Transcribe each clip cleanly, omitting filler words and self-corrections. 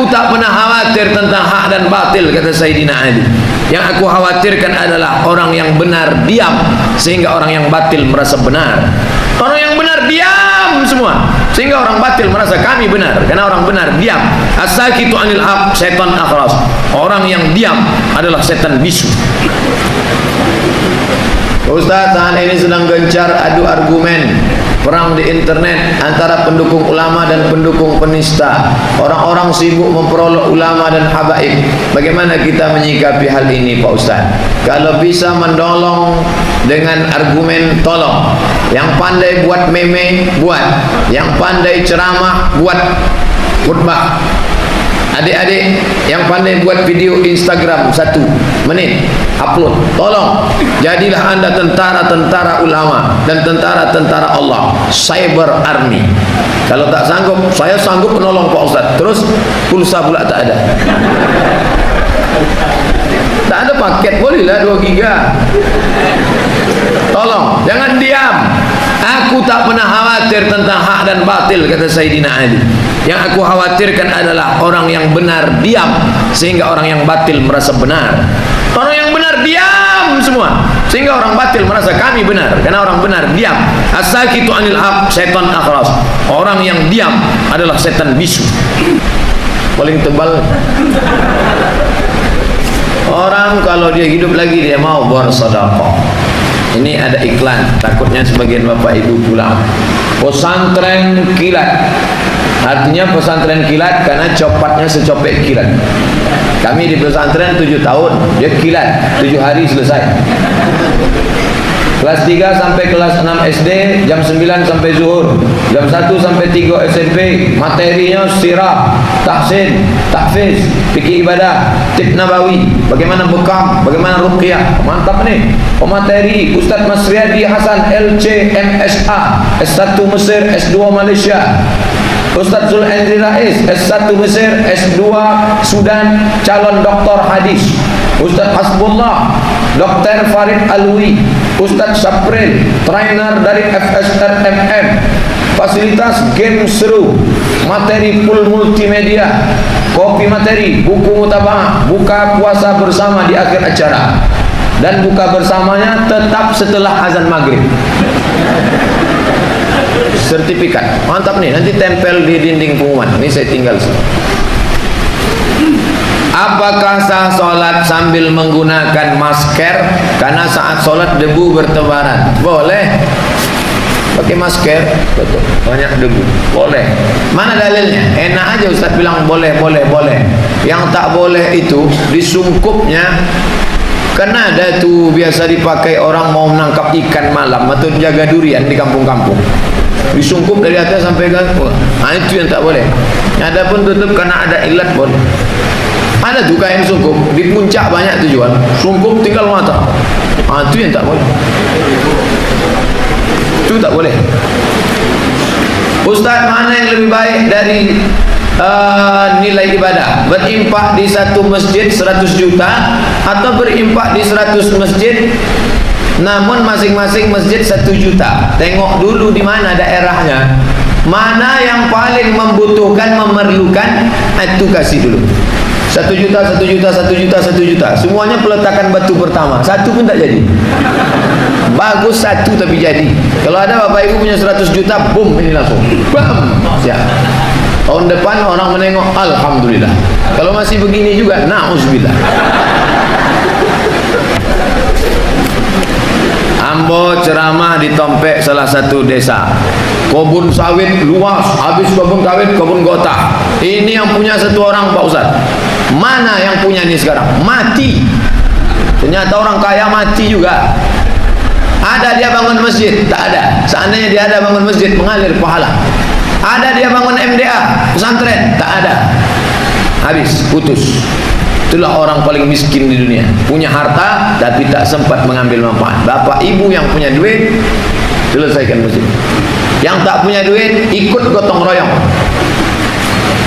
Aku tak pernah khawatir tentang hak dan batil, kata Sayyidina Ali. Yang aku khawatirkan adalah orang yang benar diam, sehingga orang yang batil merasa benar. Orang yang benar diam semua, sehingga orang batil merasa kami benar. Karena orang benar diam. As-sakitu anil haq syaitan akhras. Orang yang diam adalah setan bisu. Ustaz, saat ini sedang gencar adu argumen, perang di internet antara pendukung ulama dan pendukung penista. Orang-orang sibuk memperolok ulama dan habaib. Bagaimana kita menyikapi hal ini, Pak Ustaz? Kalau bisa menolong dengan argumen, tolong. Yang pandai buat meme, buat. Yang pandai ceramah, buat khutbah. Adik-adik yang pandai buat video Instagram 1 menit, upload. Tolong, jadilah anda tentara-tentara ulama dan tentara-tentara Allah, cyber army. Kalau tak sanggup, saya sanggup menolong Pak Ustaz. Terus pulsa pula tak ada. Tak ada paket, bolehlah 2 giga. Tolong, jangan diam. Aku tak pernah khawatir tentang hak dan batil, kata Sayyidina Ali. Yang aku khawatirkan adalah orang yang benar diam, sehingga orang yang batil merasa benar. Orang yang benar diam semua, sehingga orang batil merasa kami benar. Karena orang benar diam. As-sakitu anil haq syaitan akhras. Orang yang diam adalah setan bisu. Paling tebal. Orang kalau dia hidup lagi, dia mau bersedekah. Ini ada iklan, takutnya sebagian bapak ibu pulang. Pesantren kilat. Artinya pesantren kilat karena copatnya secopet kilat. Kami di pesantren 7 tahun, dia kilat 7 hari selesai. Kelas 3 sampai kelas 6 SD, jam 9 sampai zuhur, jam 1 sampai 3 SMP. Materinya sirah, tahsin, tahfiz, fikih ibadah, tip nabawi, bagaimana bekam, bagaimana ruqyah. Mantap nih. Pemateri Ustaz Masriadi Hasan LC MSA, S1 Mesir, S2 Malaysia. Ustaz Zul Andri Rais, S1 Mesir, S2 Sudan, calon doktor hadis. Ustaz Hasbullah, Dr. Farid Alwi, Ustaz Sapril, trainer dari FSRMM. Fasilitas game seru, materi full multimedia, kopi materi, buku mutabah, buka puasa bersama di akhir acara. Dan buka bersamanya tetap setelah azan maghrib. Sertifikat, mantap nih, nanti tempel di dinding pengumuman. Ini saya tinggal semua. Apakah sah sholat sambil menggunakan masker? Karena saat sholat debu bertebaran. Boleh pakai masker, betul, banyak debu, boleh. Mana dalilnya? Enak aja Ustaz bilang boleh, boleh, boleh. Yang tak boleh itu disungkupnya. Karena ada tuh biasa dipakai orang mau menangkap ikan malam atau jaga durian di kampung-kampung. Disungkup dari atas sampai ke itu yang tak boleh. Adapun tutup karena ada ilat boleh. Ada tuh kain sungkup di puncak banyak tuh jual. Sungkup tinggal mata. Itu yang tak boleh. Itu tak boleh. Ustaz, mana yang lebih baik dari nilai ibadah? Berimpak di satu masjid 100 juta atau berimpak di 100 masjid namun masing-masing masjid 1 juta? Tengok dulu di mana daerahnya, mana yang paling membutuhkan, memerlukan, itu kasih dulu. 1 juta, 1 juta, 1 juta, 1 juta. Semuanya peletakan batu pertama, 1 pun tak jadi. Bagus 1 tapi jadi. Kalau ada bapak ibu punya 100 juta, boom, ini langsung bam, siap. Tahun depan orang menengok, alhamdulillah. Kalau masih begini juga, na'udzubillah. Ambo ceramah di Tompek, salah satu desa. Kebun sawit luas, habis kebun sawit, kebun gota. Ini yang punya 1 orang Pak Ustaz. Mana yang punya ini sekarang? Mati. Ternyata orang kaya mati juga. Ada dia bangun masjid? Tak ada. Seandainya dia ada bangun masjid, mengalir pahala. Ada dia bangun MDA, pesantren? Tak ada. Habis, putus. Itulah orang paling miskin di dunia. Punya harta tapi tak sempat mengambil manfaat. Bapak ibu yang punya duit, selesaikan masjid. Yang tak punya duit, ikut gotong royong.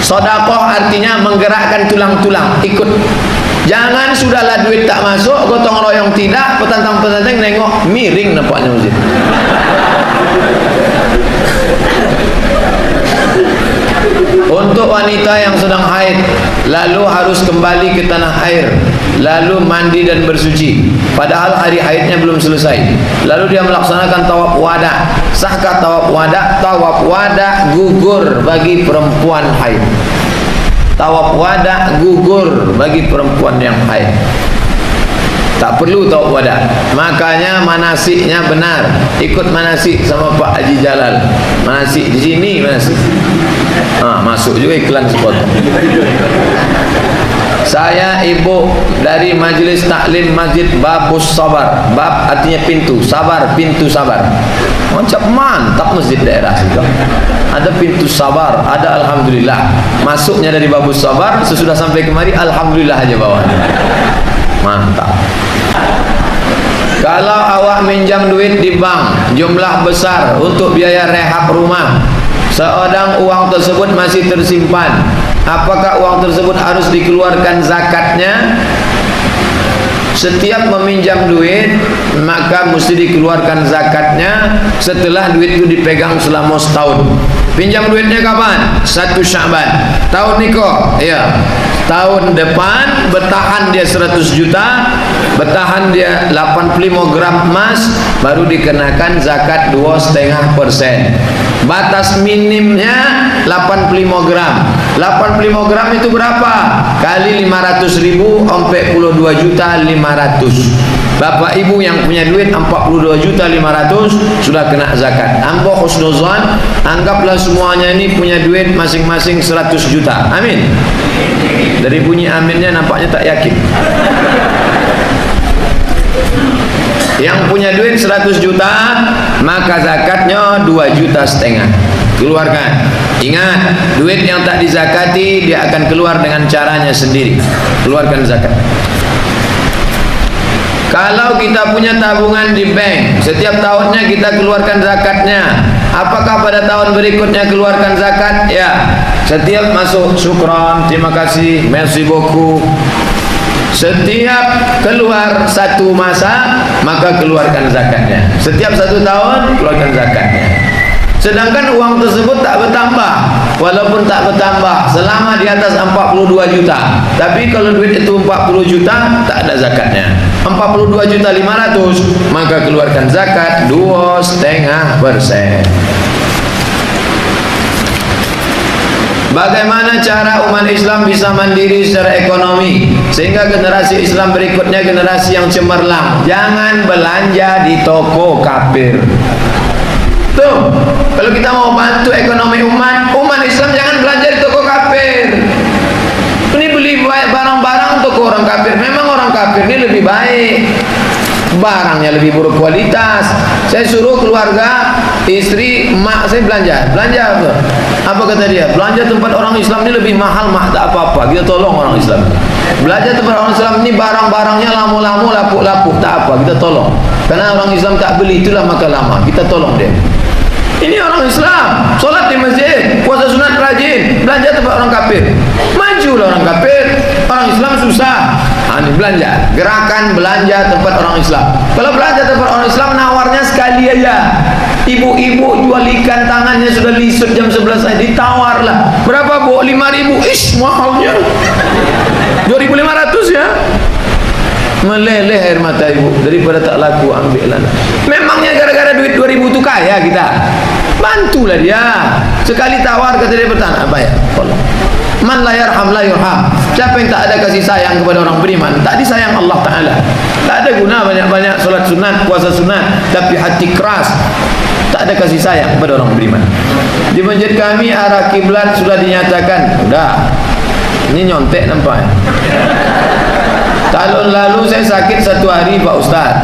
Sedekah artinya menggerakkan tulang-tulang, ikut. Jangan sudahlah duit tak masuk, gotong royong tidak, petantang-petantang nengok, miring nampaknya masjid. Untuk wanita yang sedang haid lalu harus kembali ke tanah air, lalu mandi dan bersuci, padahal hari haidnya belum selesai, lalu dia melaksanakan tawaf wada. Sahkah tawaf wada? Tawaf wada gugur bagi perempuan haid. Tawaf wada gugur bagi perempuan yang haid, tak perlu tawaf wada. Makanya manasiknya benar, ikut manasik sama Pak Haji Jalal. Manasik di sini manasik. Masuk juga iklan sepotong. Saya ibu dari Majelis Taklim Masjid Babus Sabar. Bab artinya pintu, sabar, pintu sabar. Macam mantap masjid daerah situ. Ada pintu sabar, ada alhamdulillah. Masuknya dari Babus Sabar, sesudah sampai kemari alhamdulillah aja bawahnya. Mantap. Kalau awak minjam duit di bank jumlah besar untuk biaya rehab rumah, sedang uang tersebut masih tersimpan, apakah uang tersebut harus dikeluarkan zakatnya? Setiap meminjam duit maka mesti dikeluarkan zakatnya setelah duit itu dipegang selama setahun. Pinjam duitnya kapan? 1 Sya'ban. Tahun ni kok? Ya. Tahun depan bertahan dia 100 juta, bertahan dia 85 gram emas, baru dikenakan zakat 2,5%. Batas minimnya 85 gram. 85 gram itu berapa? Kali 500.000, 42.500.000. Bapak ibu yang punya duit 42.500.000 sudah kena zakat. Ambo husnuzan, anggaplah semuanya ini punya duit masing-masing 100 juta. Amin. Dari bunyi aminnya nampaknya tak yakin. Yang punya duit 100 juta maka zakatnya 2,5 juta. Keluarkan. Ingat, duit yang tak dizakati dia akan keluar dengan caranya sendiri. Keluarkan zakat. Kalau kita punya tabungan di bank, setiap tahunnya kita keluarkan zakatnya. Apakah pada tahun berikutnya keluarkan zakat? Ya. Setiap masuk syukran, terima kasih, merci beaucoup. Setiap keluar satu masa maka keluarkan zakatnya. Setiap 1 tahun keluarkan zakatnya. Sedangkan uang tersebut tak bertambah. Walaupun tak bertambah selama di atas 42 juta. Tapi kalau duit itu 40 juta tak ada zakatnya. 42.500.000 maka keluarkan zakat 2,5%. Bagaimana cara umat Islam bisa mandiri secara ekonomi sehingga generasi Islam berikutnya generasi yang cemerlang? Jangan belanja di toko kafir. Tuh, kalau kita mau bantu ekonomi umat Islam jangan belanja di toko kafir. Ini beli barang-barang toko orang kafir. Memang orang kafir ini lebih baik, barangnya lebih buruk kualitas. Saya suruh keluarga, istri, mak saya belanja apa kata dia? Belanja tempat orang Islam ini lebih mahal, tak apa-apa, kita tolong orang Islam. Belanja tempat orang Islam ini barang-barangnya lamu-lamu, lapuk-lapuk, tak apa, kita tolong. Karena orang Islam tak beli, itulah maka lama, kita tolong dia. Ini orang Islam, solat di masjid, puasa sunat rajin, belanja tempat orang kafir. Majulah orang kafir, orang Islam susah. Ini belanja, gerakan belanja tempat orang Islam. Kalau belanja tempat orang Islam nawarnya sekali aja. Ibu-ibu jual ikan tangannya sudah lisut jam 11 aja ditawar lah. Berapa bu? 5.000. Ish, mahalnya 2.500 ya. Meleleh air mata ibu, daripada tak laku ambil lah. Memangnya gara-gara duit 2.000 tu kaya kita? Bantulah dia. Sekali tawar kata dia bertahan, bayar. Tolong. Man la yarham la yurham. Siapa yang tak ada kasih sayang kepada orang beriman, tak disayang Allah Ta'ala. Tak ada guna banyak-banyak solat sunat, puasa sunat, tapi hati keras, tak ada kasih sayang kepada orang beriman. Di masjid kami arah kiblat sudah dinyatakan. Udah. Ini nyontek nampaknya. Tahun lalu saya sakit 1 hari Pak Ustaz,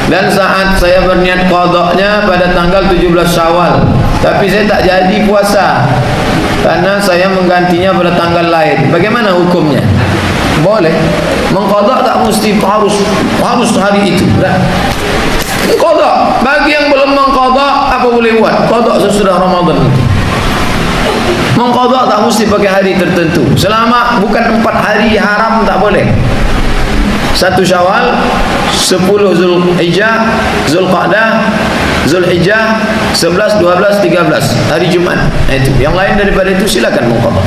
dan saat saya berniat qadanya pada tanggal 17 Syawal, tapi saya tak jadi puasa karena saya menggantinya pada tanggal lain. Bagaimana hukumnya? Boleh mengqada, tak mesti harus hari itu. Qada. Bagi yang belum mengqada, apa boleh buat? Qada sesudah Ramadan. Mengqada tak mesti pakai hari tertentu. Selama bukan 4 hari haram tak boleh. 1 Syawal, 10 Zulhijjah, Zulqa'dah, Zulhijjah 11, 12, 13 hari Jumat. Itu. Yang lain daripada itu silakan mengqadha.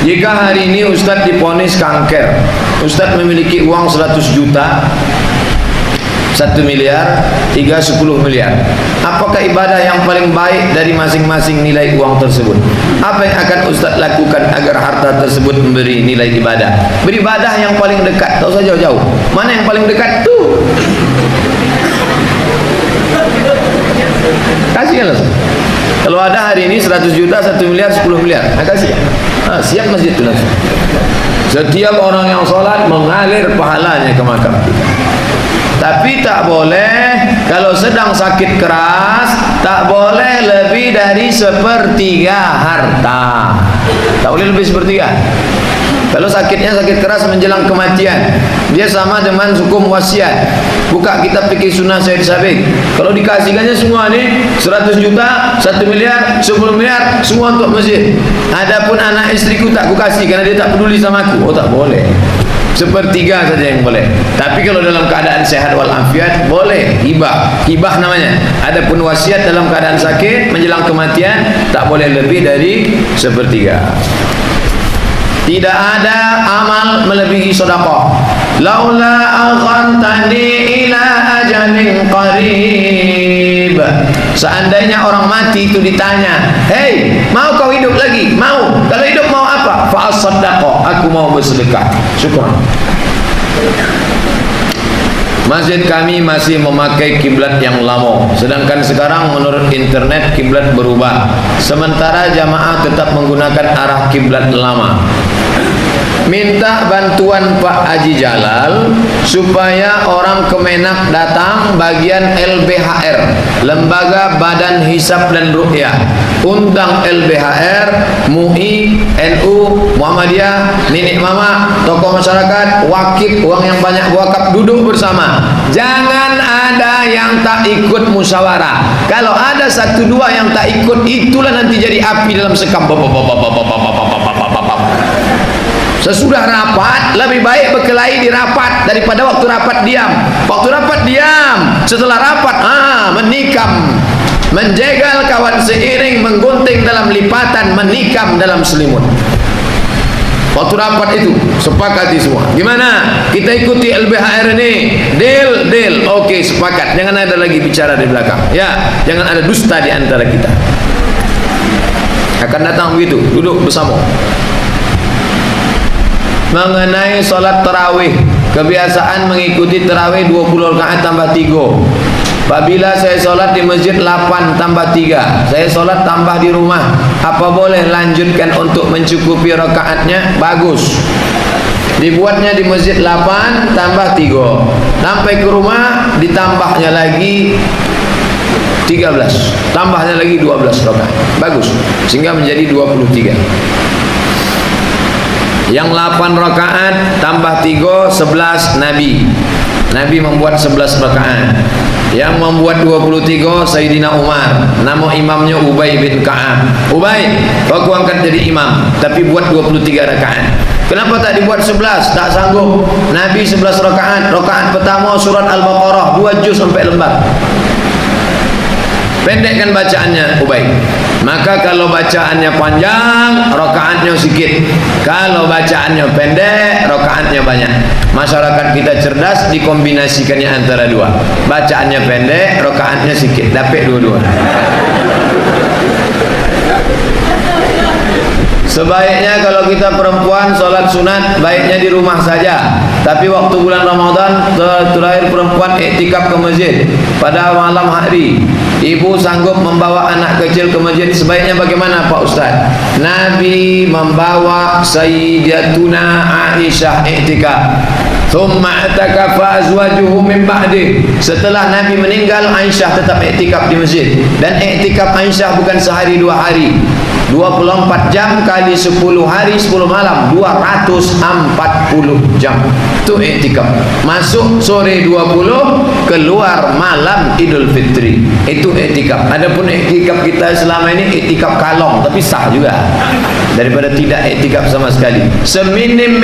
Jika hari ini Ustaz diponis kanker, Ustaz memiliki uang 100 juta, 1 miliar, 3, 10 miliar. Apakah ibadah yang paling baik dari masing-masing nilai uang tersebut? Apa yang akan Ustaz lakukan agar harta tersebut memberi nilai ibadah? Beribadah yang paling dekat, tak usah jauh-jauh. Mana yang paling dekat tu? Kasihlah. Kalau ada hari ini 100 juta, 1 miliar, 10 miliar, kasih. Siap masjid itu langsung. Setiap orang yang sholat mengalir pahalanya ke makam kita. Tapi tak boleh kalau sedang sakit keras, tak boleh lebih dari 1/3 harta. Tak boleh lebih 1/3. Kalau sakitnya sakit keras menjelang kematian, dia sama dengan hukum wasiat. Buka kitab fikih sunnah Syed Sabiq. Kalau dikasihkannya semua ni 100 juta, 1 miliar, 10 miliar, semua untuk masjid. Adapun anak istriku tak ku kasih kerana dia tak peduli sama aku. Oh, tak boleh. 1/3 saja yang boleh. Tapi kalau dalam keadaan sehat walafiat boleh hibah. Hibah namanya. Adapun wasiat dalam keadaan sakit menjelang kematian tak boleh lebih dari 1/3. Tidak ada amal melebihi sedekah. Laula aghantani ila ajalin qarib. Seandainya orang mati itu ditanya, "Hei, mau kau hidup lagi?" Mau. Kalau hidup mau apa? Fa as-sadaqah. Aku mau bersedekah. Syukran. Masjid kami masih memakai kiblat yang lama, sedangkan sekarang menurut internet kiblat berubah. Sementara jamaah tetap menggunakan arah kiblat lama. Minta bantuan Pak Haji Jalal supaya orang Kemenak datang bagian LBHR, Lembaga Badan Hisab dan Ruqyah. Undang LBHR, MUI, NU, Muhammadiyah, Nenek Mama, tokoh masyarakat, wakif, uang yang banyak wakaf, duduk bersama. Jangan ada yang tak ikut musyawarah. Kalau ada 1-2 yang tak ikut, itulah nanti jadi api dalam sekam. Sesudah rapat, lebih baik berkelahi di rapat daripada waktu rapat diam. Waktu rapat diam, setelah rapat menikam, menjegal kawan seiring, menggunting dalam lipatan, menikam dalam selimut. Waktu rapat itu sepakati semua. Gimana? Kita ikuti LBHR ini. Deal. Okey, sepakat. Jangan ada lagi bicara di belakang. Ya, jangan ada dusta di antara kita. Akan datang begitu, duduk bersama. Mengenai solat tarawih, kebiasaan mengikuti tarawih 20 rakaat tambah 3. Apabila saya solat di masjid 8 tambah 3, saya solat tambah di rumah, apa boleh lanjutkan untuk mencukupi rakaatnya? Bagus. Dibuatnya di masjid 8 tambah 3, sampai ke rumah ditambahnya lagi 13, tambahnya lagi 12 rakaat. Bagus, sehingga menjadi 23. Yang 8 rakaat tambah 3, 11 Nabi. Nabi membuat 11 rakaat. Yang membuat 23 Sayyidina Umar. Nama imamnya Ubay bin Ka'ab. Ubay, aku angkat jadi imam, tapi buat 23 rakaat. Kenapa tak dibuat 11? Tak sanggup. Nabi 11 rakaat. Rakaat pertama surat Al-Baqarah 2 juz sampai lembar. Pendekkan bacaannya Ubay. Maka kalau bacaannya panjang, rakaatnya sedikit. Kalau bacaannya pendek, rakaatnya banyak. Masyarakat kita cerdas, dikombinasikannya antara dua. Bacaannya pendek, rakaatnya sedikit. Dapat dua-dua. Sebaiknya kalau kita perempuan sholat sunat, baiknya di rumah saja. Tapi waktu bulan Ramadan, terakhir perempuan iktikaf ke masjid pada malam hari. Ibu sanggup membawa anak kecil ke masjid, sebaiknya bagaimana Pak Ustaz? Nabi membawa Sayyidatuna Aisyah iktikaf. Thumma atakafa azwajuhu min ba'di. Setelah Nabi meninggal, Aisyah tetap iktikaf di masjid. Dan iktikaf Aisyah bukan sehari 2 hari, 24 jam kali 10 hari 10 malam, 240 jam. Itu iktikaf. Masuk sore 20, keluar malam Idul Fitri. Itu iktikaf. Adapun iktikaf kita selama ini iktikaf kalong, tapi sah juga daripada tidak iktikaf sama sekali. Seminim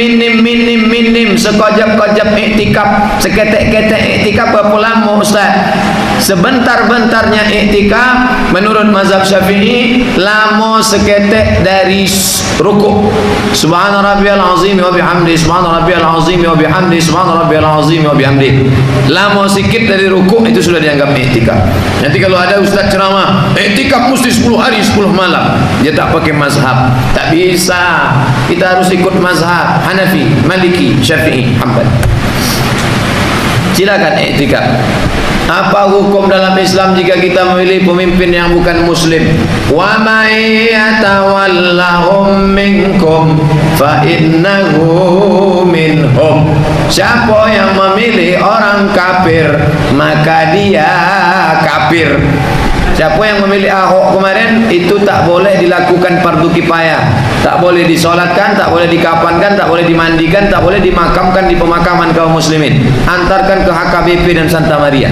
sekojap iktikaf, seketek-ketek iktikaf berapa lama Ustaz? sebentar-bentarnya iktikaf menurut mazhab Syafi'i lamo seketek dari rukuk. Subhana rabbiyal azim wa bihamdi, subhana rabbiyal azim wa bihamdi, subhana rabbiyal azim wa bihamdi. Lamo sikit dari rukuk itu sudah dianggap iktikaf. Nanti kalau ada ustaz ceramah, iktikaf mesti 10 hari 10 malam, dia tak pakai mazhab. Tak bisa. Kita harus ikut mazhab Hanafi, Maliki, Syafi'i, Hanbali. Silakan iktikaf. Apa hukum dalam Islam jika kita memilih pemimpin yang bukan muslim? Wa may yatawallahum minkum fa innahu minhum. Siapa yang memilih orang kafir maka dia kafir. Siapa yang memilih Ahok kemarin itu tak boleh dilakukan fardu kifayah, tak boleh disolatkan, tak boleh dikafankan, tak boleh dimandikan, tak boleh dimakamkan di pemakaman kaum muslimin. Antarkan ke HKBP dan Santa Maria.